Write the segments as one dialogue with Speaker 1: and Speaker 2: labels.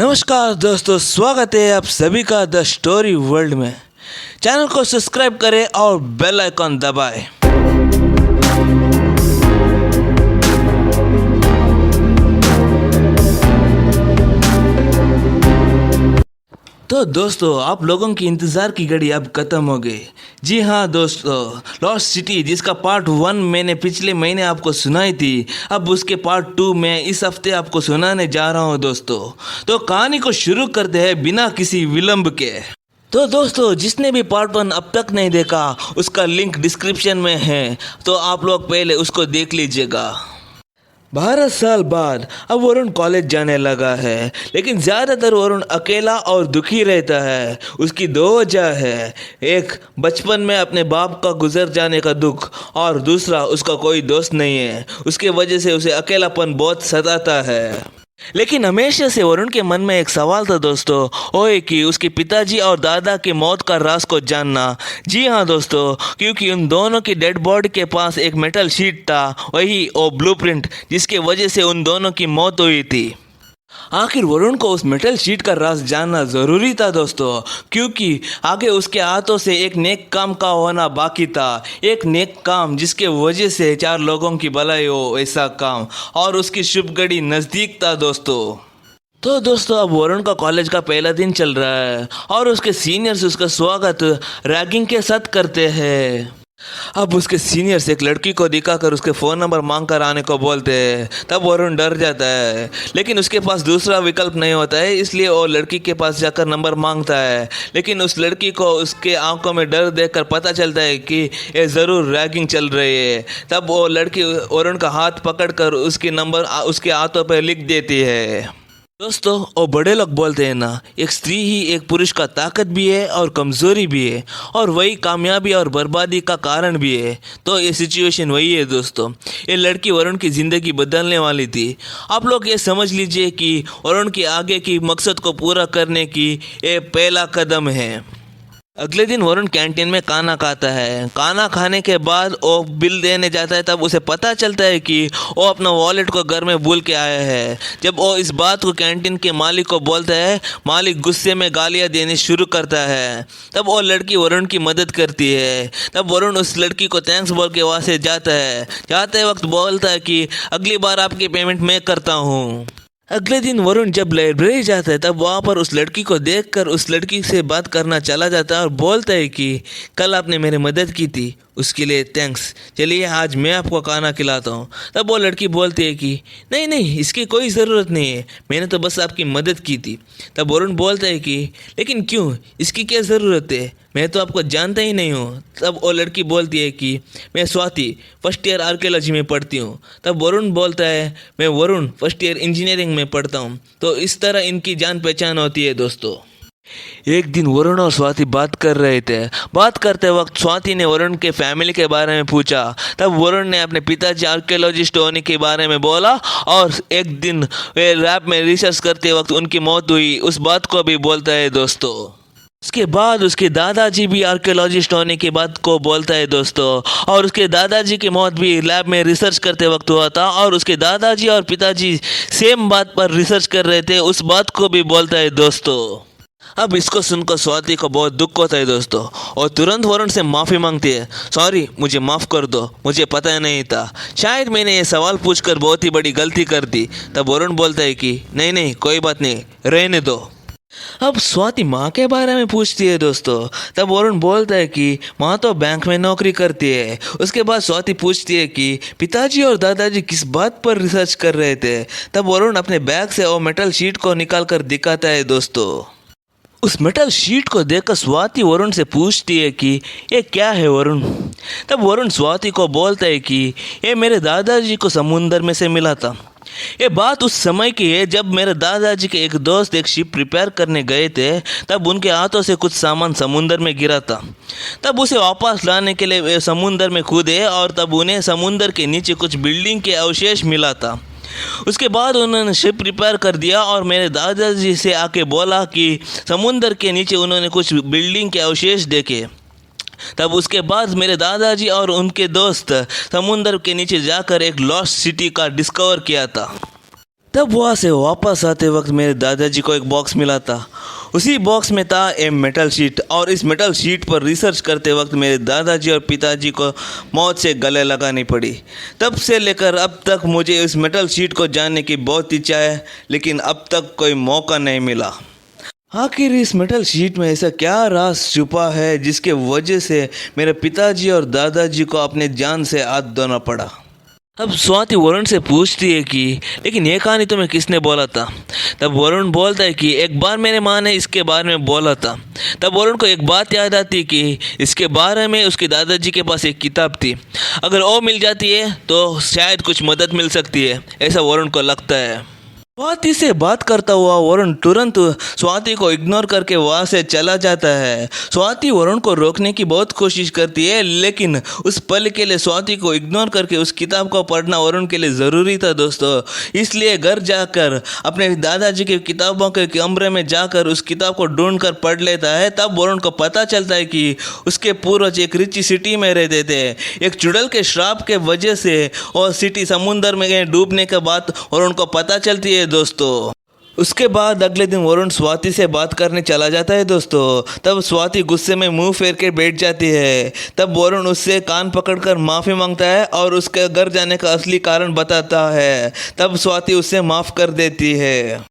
Speaker 1: नमस्कार दोस्तों, स्वागत है आप सभी का द स्टोरी वर्ल्ड में। चैनल को सब्सक्राइब करें और बेल आइकॉन दबाएं। तो दोस्तों, आप लोगों की इंतज़ार की घड़ी अब ख़त्म हो गई। जी हाँ दोस्तों, लॉस्ट सिटी जिसका पार्ट 1 मैंने पिछले महीने आपको सुनाई थी, अब उसके पार्ट 2 मैं इस हफ्ते आपको सुनाने जा रहा हूँ दोस्तों। तो कहानी को शुरू करते हैं बिना किसी विलंब के। तो दोस्तों, जिसने भी पार्ट 1 अब तक नहीं देखा, उसका लिंक डिस्क्रिप्शन में है, तो आप लोग पहले उसको देख लीजिएगा। 12 साल बाद अब वरुण कॉलेज जाने लगा है, लेकिन ज़्यादातर वरुण अकेला और दुखी रहता है। उसकी दो वजह है, एक बचपन में अपने बाप का गुजर जाने का दुख, और दूसरा उसका कोई दोस्त नहीं है। उसके वजह से उसे अकेलापन बहुत सताता है। लेकिन हमेशा से वरुण के मन में एक सवाल था दोस्तों, वो है कि उसके पिताजी और दादा की मौत का राज को जानना। जी हाँ दोस्तों, क्योंकि उन दोनों की डेड बॉडी के पास एक मेटल शीट था, वही वो ब्लूप्रिंट जिसके वजह से उन दोनों की मौत हुई थी। आखिर वरुण को उस मेटल शीट का राज जानना ज़रूरी था दोस्तों, क्योंकि आगे उसके हाथों से एक नेक काम का होना बाकी था। एक नेक काम जिसके वजह से 4 लोगों की भलाई हो, ऐसा काम, और उसकी शुभ घड़ी नज़दीक था दोस्तों। तो दोस्तों, अब वरुण का कॉलेज का पहला दिन चल रहा है और उसके सीनियर्स उसका स्वागत रैगिंग के साथ करते हैं। अब उसके सीनियर्स एक लड़की को दिखाकर उसके फ़ोन नंबर मांग कर आने को बोलते हैं। तब वरुण डर जाता है, लेकिन उसके पास दूसरा विकल्प नहीं होता है, इसलिए वो लड़की के पास जाकर नंबर मांगता है। लेकिन उस लड़की को उसके आंखों में डर देखकर पता चलता है कि ये ज़रूर रैगिंग चल रही है। तब वो लड़की वरुण का हाथ पकड़कर उसके नंबर उसके हाथों पर लिख देती है। दोस्तों, वो बड़े लोग बोलते हैं ना, एक स्त्री ही एक पुरुष का ताकत भी है और कमज़ोरी भी है, और वही कामयाबी और बर्बादी का कारण भी है। तो ये सिचुएशन वही है दोस्तों। ये लड़की वरुण की ज़िंदगी बदलने वाली थी। आप लोग ये समझ लीजिए कि वरुण के आगे की मकसद को पूरा करने की ये पहला कदम है। अगले दिन वरुण कैंटीन में खाना खाता है। खाना खाने के बाद वो बिल देने जाता है, तब उसे पता चलता है कि वो अपना वॉलेट को घर में भूल के आया है। जब वो इस बात को कैंटीन के मालिक को बोलता है, मालिक गुस्से में गालियां देनी शुरू करता है। तब वो लड़की वरुण की मदद करती है। तब वरुण उस लड़की को थैंक्स बोल के वहाँ से जाता है। जाते वक्त बोलता है कि अगली बार आपकी पेमेंट मैं करता हूँ। अगले दिन वरुण जब लाइब्रेरी जाता है, तब वहाँ पर उस लड़की को देखकर उस लड़की से बात करना चला जाता है और बोलता है कि कल आपने मेरी मदद की थी, उसके लिए थैंक्स। चलिए आज मैं आपको खाना खिलाता हूँ। तब वो लड़की बोलती है कि नहीं नहीं, इसकी कोई ज़रूरत नहीं है, मैंने तो बस आपकी मदद की थी। तब वरुण बोलता है कि लेकिन क्यों, इसकी क्या ज़रूरत है, मैं तो आपको जानता ही नहीं हूँ। तब वो लड़की बोलती है कि मैं स्वाति, फर्स्ट ईयर आर्कियोलॉजी में पढ़ती हूँ। तब वरुण बोलता है मैं वरुण, फर्स्ट ईयर इंजीनियरिंग में पढ़ता हूँ। तो इस तरह इनकी जान पहचान होती है दोस्तों। एक दिन वरुण और स्वाति बात कर रहे थे। बात करते वक्त स्वाति ने वरुण के फैमिली के बारे में पूछा। तब वरुण ने अपने पिताजी आर्कियोलॉजिस्ट होने के बारे में बोला, और एक दिन वे लैब में रिसर्च करते वक्त उनकी मौत हुई, उस बात को भी बोलता है दोस्तों। उसके बाद उसके दादाजी भी आर्कियोलॉजिस्ट होने की बात को बोलता है दोस्तों, और उसके दादाजी की मौत भी लैब में रिसर्च करते वक्त हुआ था, और उसके दादाजी और पिताजी सेम बात पर रिसर्च कर रहे थे, उस बात को भी बोलता है दोस्तों। अब इसको सुनकर स्वाति को बहुत दुख होता है दोस्तों, और तुरंत वरुण से माफ़ी मांगती है। सॉरी, मुझे माफ़ कर दो, मुझे पता नहीं था, शायद मैंने ये सवाल पूछकर बहुत ही बड़ी गलती कर दी। तब वरुण बोलता है कि नहीं नहीं, कोई बात नहीं, रहने दो। अब स्वाति माँ के बारे में पूछती है दोस्तों। तब वरुण बोलता है कि माँ तो बैंक में नौकरी करती है। उसके बाद स्वाति पूछती है कि पिताजी और दादाजी किस बात पर रिसर्च कर रहे थे। तब वरुण अपने बैग से वो मेटल शीट को निकाल कर दिखाता है दोस्तों। उस मेटल शीट को देखकर स्वाति वरुण से पूछती है कि ये क्या है वरुण। तब वरुण स्वाति को बोलता है कि ये मेरे दादाजी को समुंदर में से मिला था। ये बात उस समय की है जब मेरे दादाजी के एक दोस्त एक शिप रिपेयर करने गए थे। तब उनके हाथों से कुछ सामान समुंदर में गिरा था। तब उसे वापस लाने के लिए वे समुंदर में कूदे, और तब उन्हें समुंदर के नीचे कुछ बिल्डिंग के अवशेष मिला था। उसके बाद उन्होंने शिप रिपेयर कर दिया और मेरे दादाजी से आके बोला कि समुंदर के नीचे उन्होंने कुछ बिल्डिंग के अवशेष देखे। तब उसके बाद मेरे दादाजी और उनके दोस्त समुंदर के नीचे जाकर एक लॉस्ट सिटी का डिस्कवर किया था। तब वहाँ से वापस आते वक्त मेरे दादाजी को एक बॉक्स मिला था। उसी बॉक्स में था एक मेटल शीट, और इस मेटल शीट पर रिसर्च करते वक्त मेरे दादाजी और पिताजी को मौत से गले लगानी पड़ी। तब से लेकर अब तक मुझे इस मेटल शीट को जानने की बहुत इच्छा है, लेकिन अब तक कोई मौका नहीं मिला। आखिर इस मेटल शीट में ऐसा क्या राज छुपा है जिसके वजह से मेरे पिताजी और दादाजी को अपने जान से हाथ धोना पड़ा। अब स्वाति वरुण से पूछती है कि लेकिन ये कहानी तुम्हें किसने बोला था। तब वरुण बोलता है कि एक बार मेरे माँ ने इसके बारे में बोला था। तब वरुण को एक बात याद आती है कि इसके बारे में उसके दादाजी के पास एक किताब थी, अगर वो मिल जाती है तो शायद कुछ मदद मिल सकती है, ऐसा वरुण को लगता है। स्वाति से बात करता हुआ वरुण तुरंत स्वाति को इग्नोर करके वहाँ से चला जाता है। स्वाति वरुण को रोकने की बहुत कोशिश करती है, लेकिन उस पल के लिए स्वाति को इग्नोर करके उस किताब को पढ़ना वरुण के लिए ज़रूरी था दोस्तों। इसलिए घर जाकर अपने दादाजी के किताबों के कमरे में जाकर उस किताब को ढूंढ कर पढ़ लेता है। तब वरुण को पता चलता है कि उसके पूर्वज एक रिची सिटी में रहते थे। एक चुड़ैल के श्राप के वजह से और सिटी समुंदर में डूबने के बाद वरुण को पता चलती है दोस्तों। उसके बाद अगले दिन वरुण स्वाति से बात करने चला जाता है दोस्तों। तब स्वाति गुस्से में मुंह फेर के बैठ जाती है। तब वरुण उससे कान पकड़कर माफ़ी मांगता है और उसके घर जाने का असली कारण बताता है। तब स्वाति उससे माफ़ कर देती है।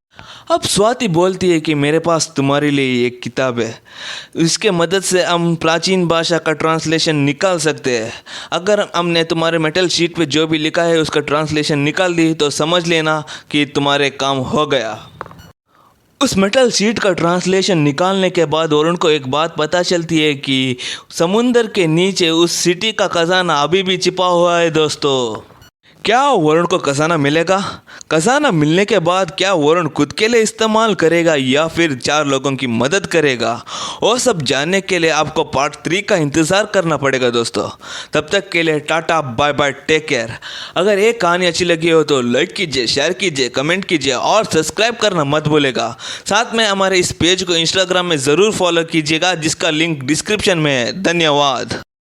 Speaker 1: अब स्वाति बोलती है कि मेरे पास तुम्हारे लिए एक किताब है, इसके मदद से हम प्राचीन भाषा का ट्रांसलेशन निकाल सकते हैं। अगर हमने तुम्हारे मेटल शीट पे जो भी लिखा है उसका ट्रांसलेशन निकाल दी तो समझ लेना कि तुम्हारे काम हो गया। उस मेटल शीट का ट्रांसलेशन निकालने के बाद वरुण को एक बात पता चलती है कि समुंदर के नीचे उस सिटी का खजाना अभी भी छिपा हुआ है दोस्तों। क्या वरुण को खजाना मिलेगा? खजाना मिलने के बाद क्या वरुण खुद के लिए इस्तेमाल करेगा या फिर 4 लोगों की मदद करेगा? वो सब जानने के लिए आपको पार्ट 3 का इंतज़ार करना पड़ेगा दोस्तों। तब तक के लिए tata bye bye, take care. अगर ये कहानी अच्छी लगी हो तो लाइक कीजिए, शेयर कीजिए, कमेंट कीजिए और सब्सक्राइब करना मत भूलेगा। साथ में हमारे इस पेज को इंस्टाग्राम में ज़रूर फॉलो कीजिएगा जिसका लिंक डिस्क्रिप्शन में है। धन्यवाद।